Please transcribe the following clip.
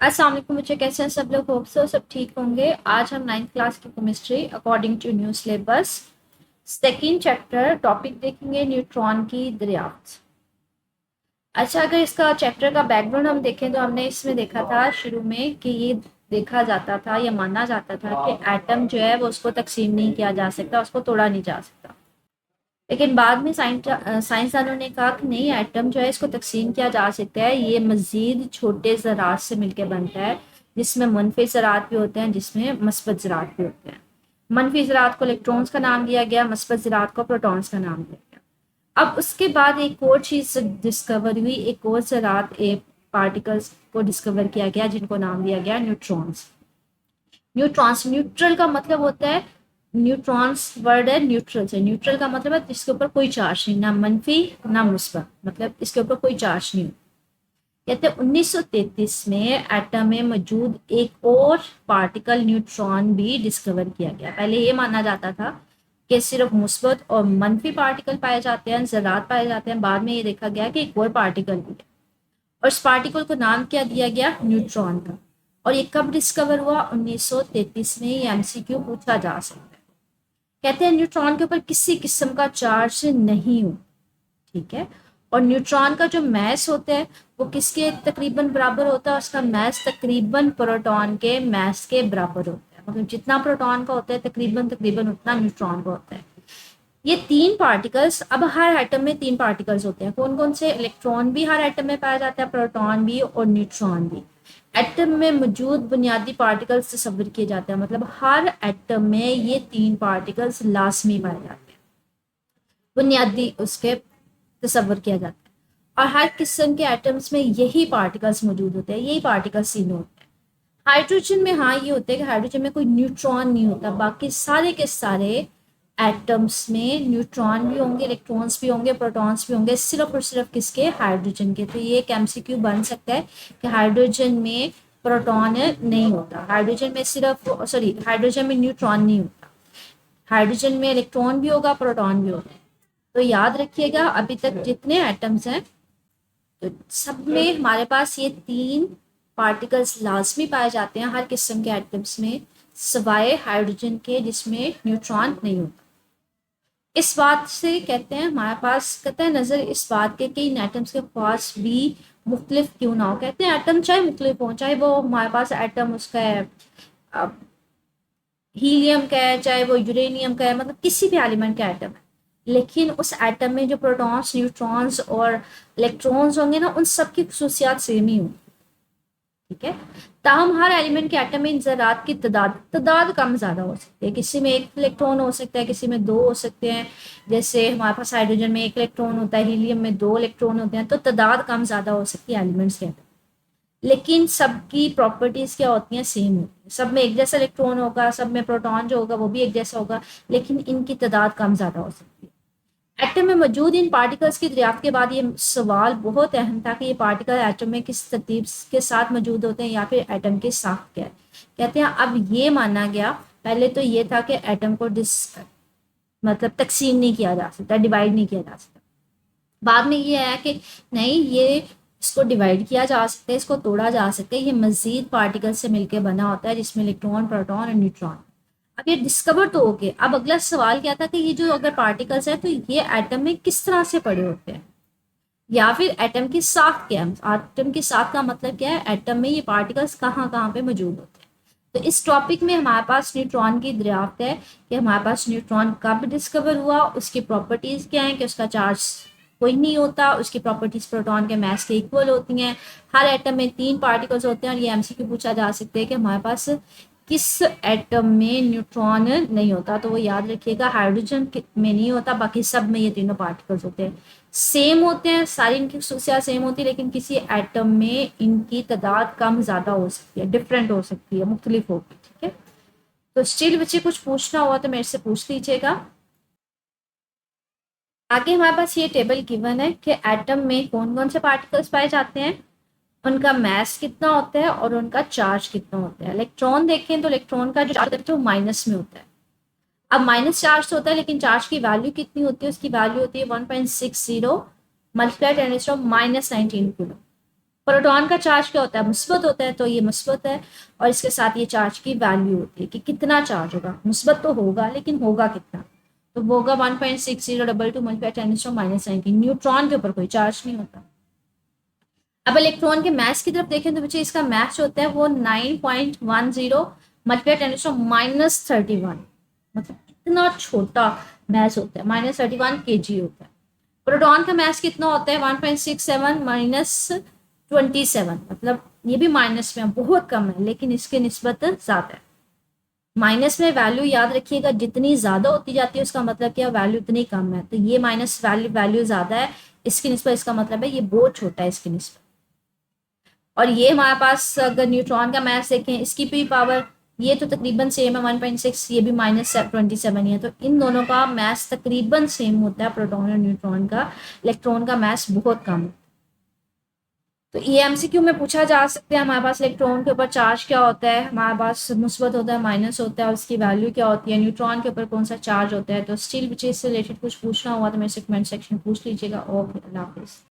अस्सलाम वालेकुम बच्चे, कैसे हैं सब लोग? होप सो सब ठीक होंगे। आज हम 9th क्लास की chemistry according to new syllabus second chapter topic देखेंगे, न्यूट्रॉन की दरियाफ्त। अच्छा, अगर इसका चैप्टर का बैकग्राउंड हम देखें तो हमने इसमें देखा था शुरू में कि ये देखा जाता था या माना जाता था कि एटम जो है वो उसको तकसीम नहीं किया जा सकता, उसको तोड़ा नहीं जा सकता। लेकिन बाद में साइंसदानों ने कहा कि नहीं, एटम जो है इसको तकसीम किया जा सकता है, ये मजीद छोटे ज़रात से मिलकर बनता है, जिसमें मनफी ज़रात भी होते हैं, जिसमें मस्बत ज़रात भी होते हैं। मनफी ज़रात को इलेक्ट्रॉन्स का नाम दिया गया, मस्बत ज़रात को प्रोटॉन्स का नाम दिया गया। अब उसके बाद एक और चीज़ डिस्कवर हुई, एक और ज़रात, एक पार्टिकल्स को डिस्कवर किया गया जिनको नाम दिया गया न्यूट्रॉन्स। न्यूट्रॉन्स, न्यूट्रल का मतलब होता है, न्यूट्रॉन्स वर्ड है न्यूट्रल से। न्यूट्रल का मतलब है जिसके ऊपर कोई चार्ज नहीं, ना मनफी ना मुस्बत, मतलब इसके ऊपर कोई चार्ज नहीं। कहते हैं 1933 में एटम में मौजूद एक और पार्टिकल न्यूट्रॉन भी डिस्कवर किया गया। पहले ये माना जाता था कि सिर्फ मुस्बत और मनफी पार्टिकल पाए जाते हैं, ज़रात पाए जाते हैं। बाद में ये देखा गया कि एक और पार्टिकल भी है, और इस पार्टिकल को नाम क्या दिया गया? न्यूट्रॉन का। और ये कब डिस्कवर हुआ? 1933 में। ये एमसीक्यू पूछा जा सकता है। कहते हैं न्यूट्रॉन के ऊपर किसी किस्म का चार्ज नहीं हो, ठीक है। और न्यूट्रॉन का जो मैस होता है वो किसके तकरीबन बराबर होता है? उसका मैस तकरीबन प्रोटॉन के मैस के बराबर होता है। मतलब जितना प्रोटॉन का होता है तकरीबन तकरीबन उतना न्यूट्रॉन का होता है। ये तीन पार्टिकल्स, अब हर एटम में तीन पार्टिकल्स होते हैं। कौन कौन से? इलेक्ट्रॉन भी हर एटम में पाया जाता है, प्रोटॉन भी और न्यूट्रॉन भी। एटम में मौजूद बुनियादी पार्टिकल्स तस्वर किए जाते हैं, मतलब हर एटम में ये तीन पार्टिकल्स लाजमी पाए जाते हैं, बुनियादी उसके तस्वर किया जाता है। और हर किस्म के एटम्स में यही पार्टिकल्स मौजूद होते हैं, यही पार्टिकल्स तीन होते हैं। हाइड्रोजन में हाँ ये होता है कि हाइड्रोजन में कोई न्यूट्रॉन नहीं होता, बाकी सारे के सारे एटम्स में न्यूट्रॉन भी होंगे, इलेक्ट्रॉन्स भी होंगे, प्रोटॉन्स भी होंगे, सिर्फ और सिर्फ किसके? हाइड्रोजन के। तो ये एक एमसीक्यू बन सकता है कि हाइड्रोजन में प्रोटॉन नहीं होता, हाइड्रोजन में सिर्फ, सॉरी, हाइड्रोजन में न्यूट्रॉन नहीं होता, हाइड्रोजन में इलेक्ट्रॉन भी होगा, प्रोटॉन भी होगा। तो याद रखिएगा, अभी तक जितने एटम्स हैं तो सब में हमारे पास ये तीन पार्टिकल्स लाजमी पाए जाते हैं हर किस्म के एटम्स में, सिवाय हाइड्रोजन के जिसमें न्यूट्रॉन नहीं होता। इस बात से कहते हैं हमारे पास कतई नज़र इस बात के कि इन एटम्स के पास भी मुख्तलिफ क्यों ना हो। कहते हैं एटम चाहे मुख्तलिफ हो, चाहे वो हमारे पास एटम उसका है हीलियम का है, चाहे वो यूरेनियम का है, मतलब किसी भी एलिमेंट का एटम है, लेकिन उस एटम में जो प्रोटॉन्स, न्यूट्रॉन्स और इलेक्ट्रॉन्स होंगे ना, उन सब की खसूसियात सेम ही होंगी, ठीक है। ताहम हर एलिमेंट के एटम में इन ज़रात की तादाद कम ज़्यादा हो सकती है। किसी में एक इलेक्ट्रॉन हो सकता है, किसी में दो हो सकते हैं। जैसे हमारे पास हाइड्रोजन में एक इलेक्ट्रॉन होता है, हीलियम में दो इलेक्ट्रॉन होते हैं, तो तादाद कम ज़्यादा हो सकती है एलिमेंट्स के। लेकिन सबकी प्रॉपर्टीज क्या होती हैं? सेम होती है। सब में एक जैसा इलेक्ट्रॉन होगा, सब में प्रोटॉन जो होगा वो भी एक जैसा होगा, लेकिन इनकी तादाद कम ज़्यादा हो सकती है। एटम में मौजूद इन पार्टिकल्स की दरियाफ्त के बाद ये सवाल बहुत अहम था कि ये पार्टिकल एटम में किस तरतीब के साथ मौजूद होते हैं या फिर एटम की साख्त क्या है। कहते हैं अब ये माना गया, पहले तो ये था कि एटम को मतलब तकसीम नहीं किया जा सकता, डिवाइड नहीं किया जा सकता। बाद में ये आया कि नहीं, ये इसको डिवाइड किया जा सकता है, इसको तोड़ा जा सकता है, ये मजीद पार्टिकल से मिलकर बना होता है जिसमें इलेक्ट्रॉन, प्रोटॉन और न्यूट्रॉन। अब ये डिस्कवर तो हो गए, अब अगला सवाल क्या था कि ये जो अगर पार्टिकल्स है तो ये एटम में किस तरह से पड़े होते हैं, या फिर एटम की साख क्या है? एटम की साख का मतलब क्या है? एटम में ये पार्टिकल्स कहाँ कहाँ पे मौजूद होते हैं। तो इस टॉपिक में हमारे पास न्यूट्रॉन की दरियाफ्त है कि हमारे पास न्यूट्रॉन कब डिस्कवर हुआ, उसकी प्रॉपर्टीज क्या हैं, कि उसका चार्ज कोई नहीं होता, उसकी प्रॉपर्टीज प्रोटॉन के मास के इक्वल होती हैं, हर एटम में तीन पार्टिकल्स होते हैं। और ये एमसीक्यू पूछा जा सकता है कि हमारे पास किस एटम में न्यूट्रॉन नहीं होता। तो वो याद रखिएगा, हाइड्रोजन में नहीं होता, बाकी सब में ये तीनों पार्टिकल्स होते हैं, सेम होते हैं, सारी इनकी खसूसियात सेम होती है, लेकिन किसी एटम में इनकी तादाद कम ज़्यादा हो सकती है, डिफरेंट हो सकती है, मुख्तलिफ होगी, ठीक है। तो स्टिल बच्चे कुछ पूछना हुआ तो मेरे से पूछ लीजिएगा। आगे हमारे पास ये टेबल गिवन है कि एटम में कौन कौन से पार्टिकल्स पाए जाते हैं, उनका मास कितना होता है और उनका चार्ज कितना होता है। इलेक्ट्रॉन देखें तो इलेक्ट्रॉन का जो चार्ज होता है वो माइनस में होता है। अब माइनस चार्ज होता है, लेकिन चार्ज की वैल्यू कितनी होती है? उसकी वैल्यू होती है 1.60 multiply ten to minus 19 coulomb. Proton का चार्ज क्या होता है, मुस्बत होता है, तो ये मुस्बत है और इसके साथ ये चार्ज की वैल्यू होती है कि कितना चार्ज होगा, मुस्बत तो होगा लेकिन होगा कितना, तो वो होगा 1.6022 मल्टीप्लाई 10⁻⁹। न्यूट्रॉन के ऊपर कोई चार्ज नहीं होता। अब इलेक्ट्रॉन के मास की तरफ देखें तो बच्चे इसका मास जो होता है वो 9.10 मल्टीप्लाई 10⁻31, मतलब कितना छोटा मास होता है, -31 kg होता है। प्रोटॉन का मास कितना होता है 1.67 - 27, मतलब ये भी माइनस में बहुत कम है लेकिन इसकी निस्बत ज़्यादा है। माइनस में वैल्यू याद रखिएगा, जितनी ज़्यादा होती जाती है उसका मतलब क्या, वैल्यू उतनी कम है, तो ये माइनस वैल्यू ज़्यादा है इसकी निस्बत, इसका मतलब है ये बहुत छोटा है इसकी निस्बत। और ये हमारे पास अगर न्यूट्रॉन का मास देखें, इसकी भी पावर ये तो तकरीबन सेम है 1.6, ये भी -27 ही है, तो इन दोनों का मास तकरीबन सेम होता है प्रोटॉन और न्यूट्रॉन का। इलेक्ट्रॉन का मास बहुत कम है। तो ये एमसीक्यू में पूछा जा सकता है हमारे पास इलेक्ट्रॉन के ऊपर चार्ज क्या होता है, हमारे पास मुस्बत होता है, माइनस होता है, और उसकी वैल्यू क्या होती है, न्यूट्रॉन के ऊपर कौन सा चार्ज होता है। तो स्टिल बच्चे इससे रिलेटेड कुछ पूछना हुआ तो मेरे से कमेंट सेक्शन पूछ लीजिएगा। ओके, अल्लाह हाफिज़।